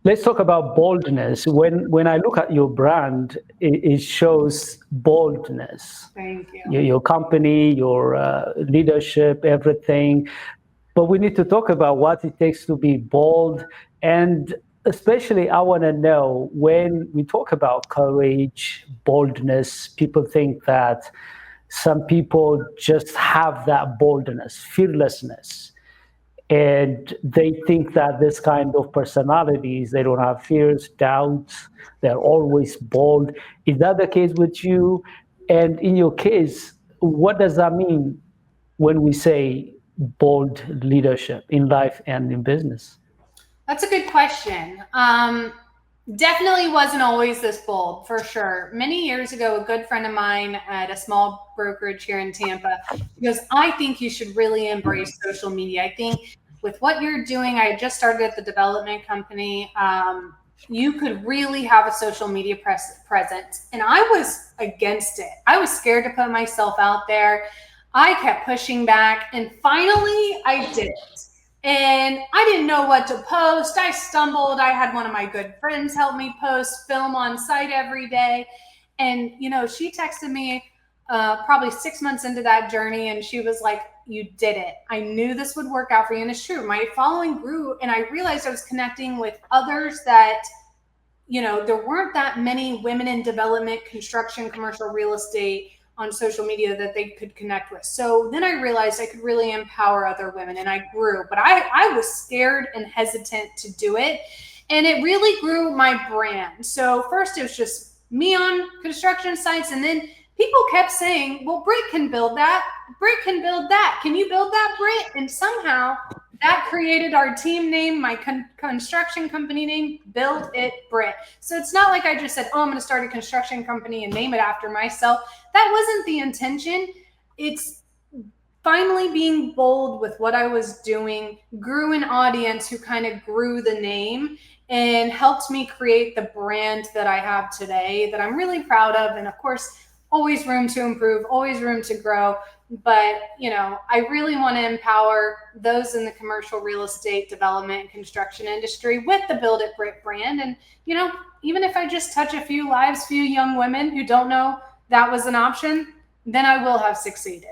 Let's talk about boldness. When I look at your brand, it shows boldness. Thank you. Your company, your leadership, everything. But we need to talk about what it takes to be bold. And especially, I want to know, when we talk about courage, boldness, people think that some people just have that boldness, fearlessness. And they think that this kind of personalities, they don't have fears, doubts, they're always bold. Is that the case with you? And in your case, what does that mean when we say bold leadership in life and in business? That's a good question. Definitely wasn't always this bold, for sure. Many years ago, a good friend of mine at a small brokerage here in Tampa, he goes, I think you should really embrace social media. I think with what you're doing, I just started at the development company. You could really have a social media presence. And I was against it. I was scared to put myself out there. I kept pushing back, and finally I did it. And I didn't know what to post. I stumbled. I had one of my good friends help me post, film on site every day. And, you know, she texted me probably 6 months into that journey, and she was like, you did it. I knew this would work out for you. And it's true. My following grew, and I realized I was connecting with others that, you know, there weren't that many women in development, construction, commercial real estate on social media that they could connect with. So then I realized I could really empower other women, and I grew, but I was scared and hesitant to do it. And it really grew my brand. So first it was just me on construction sites, and then people kept saying, well, Brit can build that. Brit can build that. Can you build that, Brit? And somehow that created our team name, my construction company name, Build It Brit. So it's not like I just said, oh, I'm going to start a construction company and name it after myself. That wasn't the intention. It's finally being bold with what I was doing, grew an audience who kind of grew the name and helped me create the brand that I have today that I'm really proud of. And of course, always room to improve, always room to grow. But, you know, I really want to empower those in the commercial real estate development and construction industry with the Build It Brit brand. And, you know, even if I just touch a few lives, few young women who don't know that was an option, then I will have succeeded.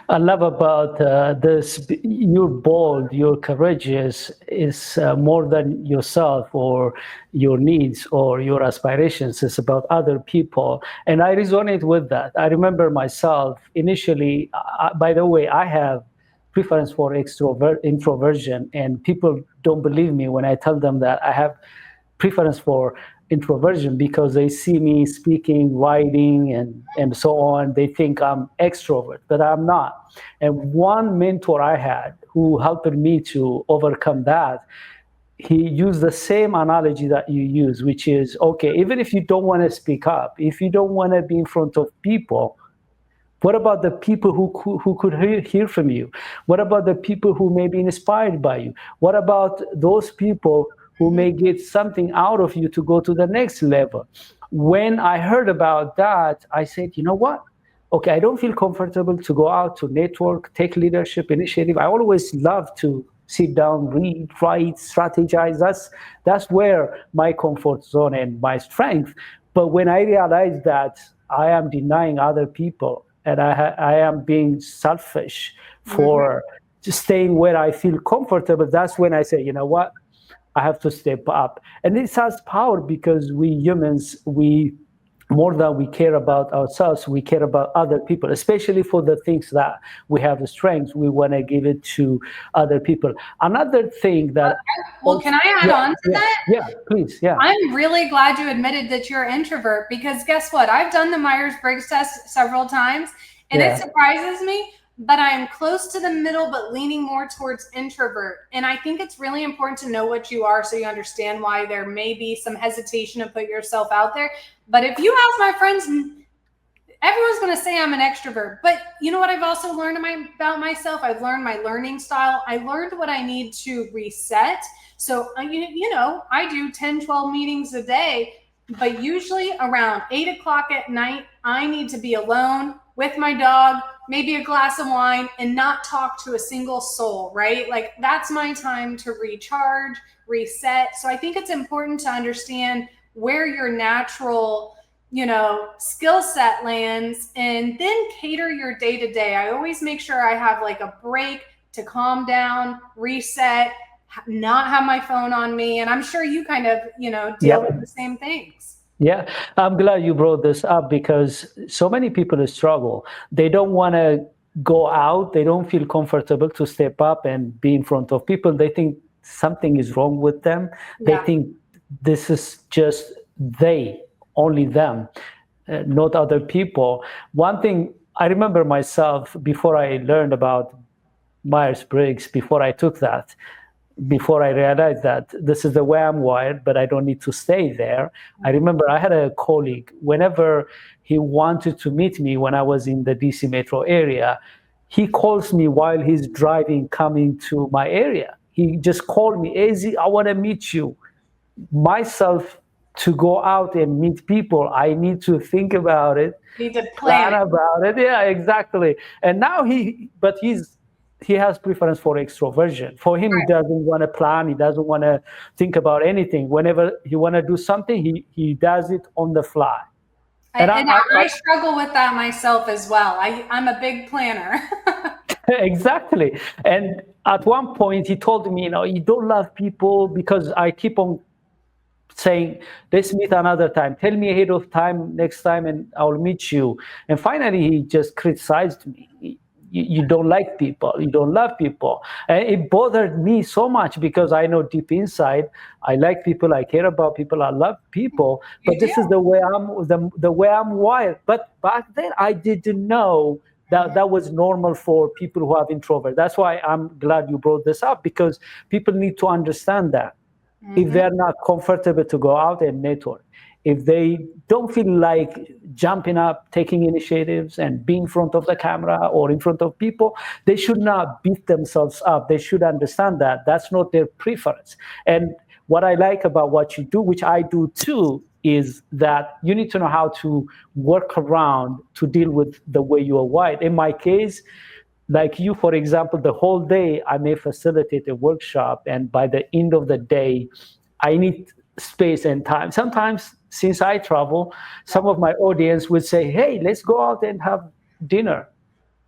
I love about this, you're bold, you're courageous, is more than yourself or your needs or your aspirations. It's about other people. And I resonate with that. I remember myself initially, by the way, I have preference for introversion, and people don't believe me when I tell them that I have preference for introversion because they see me speaking, writing, and so on. They think I'm extrovert, but I'm not. And one mentor I had who helped me to overcome that, he used the same analogy that you use, which is, okay, even if you don't want to speak up, if you don't want to be in front of people, what about the people who could hear from you? What about the people who may be inspired by you? What about those people who may get something out of you to go to the next level? When I heard about that, I said, you know what? Okay, I don't feel comfortable to go out to network, take leadership initiative. I always love to sit down, read, write, strategize. That's where my comfort zone and my strength. But when I realized that I am denying other people and I am being selfish for just staying where I feel comfortable, that's when I say, you know what? I have to step up. And this has power because we humans, more than we care about ourselves, we care about other people, especially for the things that we have the strengths, we want to give it to other people. Another thing that... Well, can I add on to that? Yeah, please, yeah. I'm really glad you admitted that you're an introvert, because guess what? I've done the Myers-Briggs test several times, and it surprises me, but I'm close to the middle, but leaning more towards introvert. And I think it's really important to know what you are so you understand why there may be some hesitation to put yourself out there. But if you ask my friends, everyone's going to say I'm an extrovert. But you know what I've also learned about myself? I've learned my learning style. I learned what I need to reset. So, you know, I do 10, 12 meetings a day, but usually around 8 o'clock at night, I need to be alone with my dog, maybe a glass of wine and not talk to a single soul, right? Like that's my time to recharge, reset. So I think it's important to understand where your natural, skill set lands, and then cater your day to day. I always make sure I have like a break to calm down, reset, not have my phone on me. And I'm sure you kind of, deal with the same things. Yeah, I'm glad you brought this up because so many people struggle. They don't want to go out. They don't feel comfortable to step up and be in front of people. They think something is wrong with them. They think this is just only them, not other people. One thing I remember myself before I learned about Myers-Briggs, before I took that, before I realized that this is the way I'm wired, but I don't need to stay there. I remember I had a colleague, whenever he wanted to meet me when I was in the DC metro area, he calls me while he's driving, coming to my area. He just called me, AZ, I want to meet you. Myself, to go out and meet people, I need to think about it, need to plan about it. Yeah, exactly. And now he has preference for extroversion. For him, he doesn't want to plan. He doesn't want to think about anything. Whenever he want to do something, he does it on the fly. And I struggle with that myself as well. I'm a big planner. Exactly. And at one point, he told me, you don't love people because I keep on saying, let's meet another time. Tell me ahead of time, next time, and I'll meet you. And finally, he just criticized me. You don't like people, you don't love people. And it bothered me so much because I know deep inside, I like people, I care about people, I love people, but this is the way I'm wired. But back then I didn't know that was normal for people who have introverts. That's why I'm glad you brought this up, because people need to understand that. If they're not comfortable to go out and network, if they don't feel like jumping up, taking initiatives and being in front of the camera or in front of people, they should not beat themselves up. They should understand that that's not their preference. And what I like about what you do, which I do too, is that you need to know how to work around to deal with the way you are wired. In my case, like you, for example, the whole day I may facilitate a workshop, and by the end of the day, I need space and time. Sometimes, since I travel, some of my audience would say, hey, let's go out and have dinner.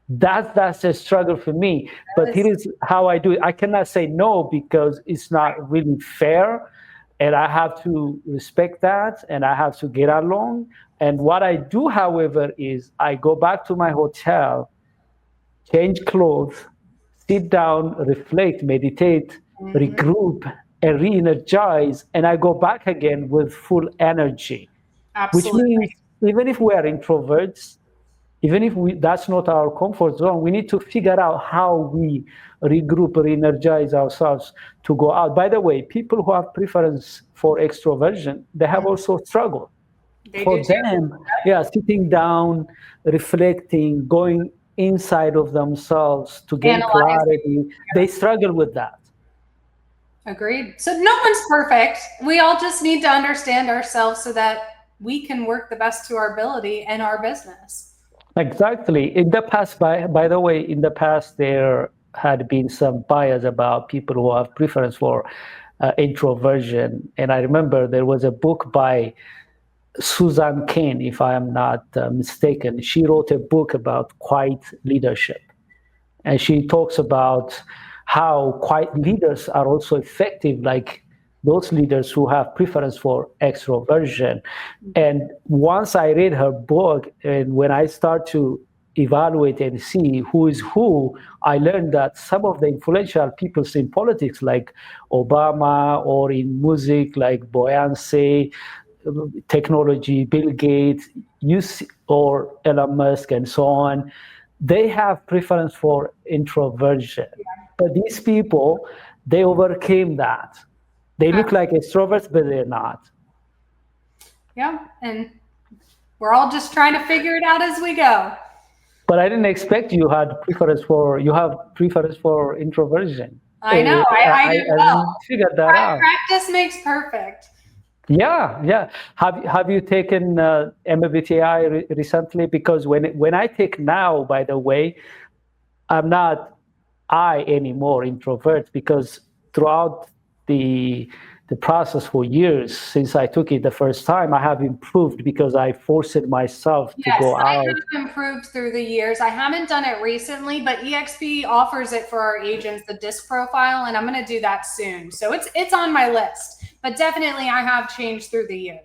That's a struggle for me. But here is how I do it. I cannot say no because it's not really fair. And I have to respect that, and I have to get along. And what I do, however, is I go back to my hotel, change clothes, sit down, reflect, meditate, regroup, and re-energize, and I go back again with full energy. Absolutely. Which means even if we are introverts, even if that's not our comfort zone, we need to figure out how we regroup, re-energize ourselves to go out. By the way, people who have preference for extroversion, they have also struggled. For them, sitting down, reflecting, going inside of themselves to gain clarity, they struggle with that. Agreed. So no one's perfect. We all just need to understand ourselves so that we can work the best to our ability in our business. Exactly. In the past, by the way, in the past, there had been some bias about people who have preference for introversion. And I remember there was a book by Susan Cain, if I am not mistaken. She wrote a book about quiet leadership. And she talks about how quiet leaders are also effective, like those leaders who have preference for extroversion. And once I read her book, and when I start to evaluate and see who is who, I learned that some of the influential people in politics, like Obama, or in music, like Beyonce, technology, Bill Gates, or Elon Musk, and so on, they have preference for introversion. But these people, they overcame that. They look like extroverts, but they're not. Yeah, and we're all just trying to figure it out as we go. But I didn't expect you have preference for introversion. I know. I did well. Figured that out. Practice makes perfect. Yeah. Have you taken MBTI recently? Because when I take now, by the way, I'm not I anymore introvert, because throughout the process for years since I took it the first time, I have improved because I forced myself to Yes, go I out. have improved through the years. I haven't done it recently, but EXP offers it for our agents, the disc profile, and I'm going to do that soon. So it's on my list, but definitely I have changed through the years.